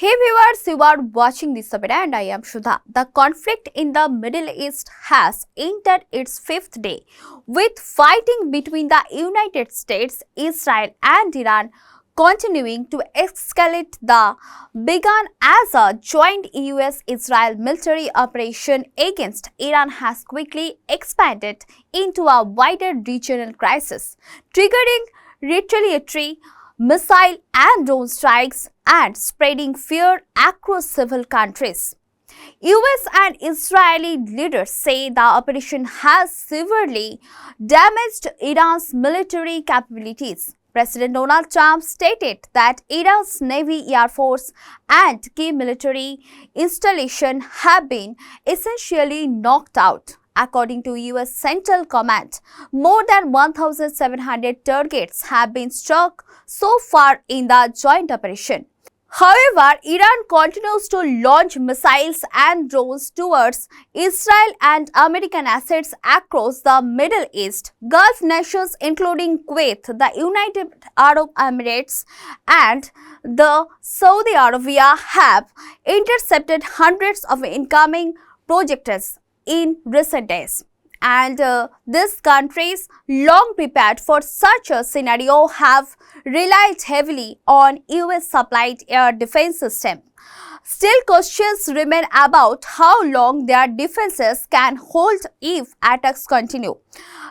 Hey viewers, you are watching this Savera and I am Shudha. The conflict in the Middle East has entered its fifth day, with fighting between the United States, Israel and Iran continuing to escalate. The began as a joint US-Israel military operation against Iran has quickly expanded into a wider regional crisis, triggering retaliatory missile and drone strikes and spreading fear across several countries. US and Israeli leaders say the operation has severely damaged Iran's military capabilities. President Donald Trump stated that Iran's Navy, Air Force and key military installations have been essentially knocked out. According to US Central Command, more than 1,700 targets have been struck so far in the joint operation. However, Iran continues to launch missiles and drones towards Israel and American assets across the Middle East. Gulf nations including Kuwait, the United Arab Emirates and the Saudi Arabia have intercepted hundreds of incoming projectiles in recent days. And these countries, long prepared for such a scenario, have relied heavily on US-supplied air defense system. Still, questions remain about how long their defenses can hold if attacks continue.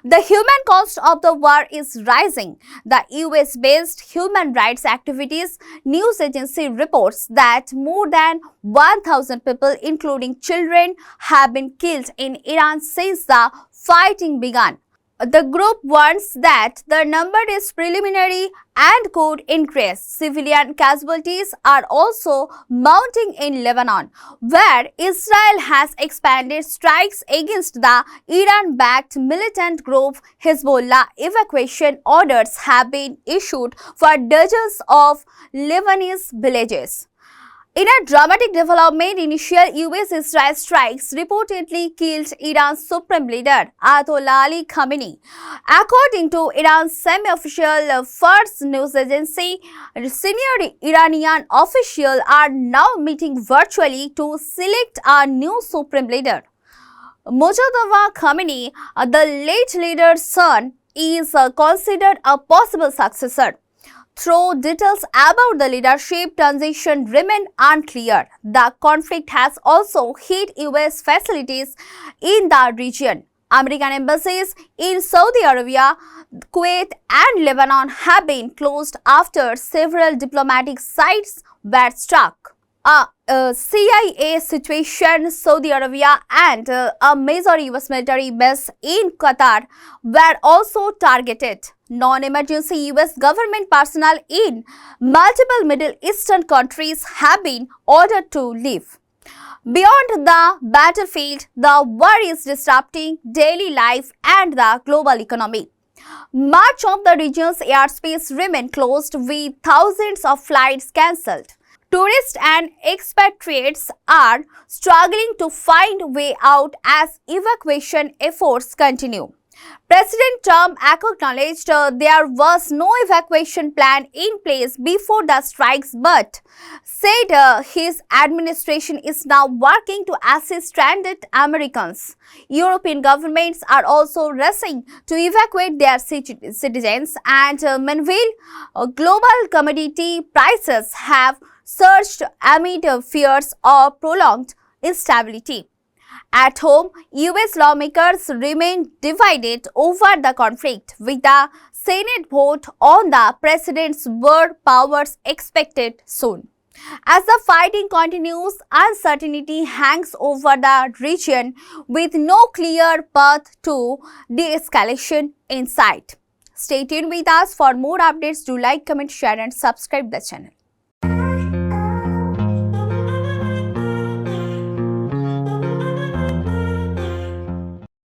The human cost of the war is rising. The US-based Human Rights Activities news agency reports that more than 1,000 people, including children, have been killed in Iran since the fighting began. The group warns that the number is preliminary and could increase. Civilian casualties are also mounting in Lebanon, where Israel has expanded strikes against the Iran-backed militant group Hezbollah. Evacuation orders have been issued for dozens of Lebanese villages. In a dramatic development, initial US-Israel strikes reportedly killed Iran's supreme leader, Ayatollah Ali Khamenei. According to Iran's semi-official Fars news agency, senior Iranian officials are now meeting virtually to select a new supreme leader. Mojtaba Khamenei, the late leader's son, is considered a possible successor. Though details about the leadership transition remain unclear, the conflict has also hit US facilities in the region. American embassies in Saudi Arabia, Kuwait and Lebanon have been closed after several diplomatic sites were struck. A CIA situation, Saudi Arabia and a major US military base in Qatar were also targeted. Non-emergency US government personnel in multiple Middle Eastern countries have been ordered to leave. Beyond the battlefield, the war is disrupting daily life and the global economy. Much of the region's airspace remains closed, with thousands of flights cancelled. Tourists and expatriates are struggling to find a way out as evacuation efforts continue. President Trump acknowledged there was no evacuation plan in place before the strikes, but said his administration is now working to assist stranded Americans. European governments are also racing to evacuate their citizens, and meanwhile, global commodity prices have surged amid fears of prolonged instability. At home, US lawmakers remain divided over the conflict, with the Senate vote on the president's war powers expected soon. As the fighting continues, uncertainty hangs over the region, with no clear path to de-escalation in sight. Stay tuned with us for more updates. Do like, comment, share and subscribe the channel.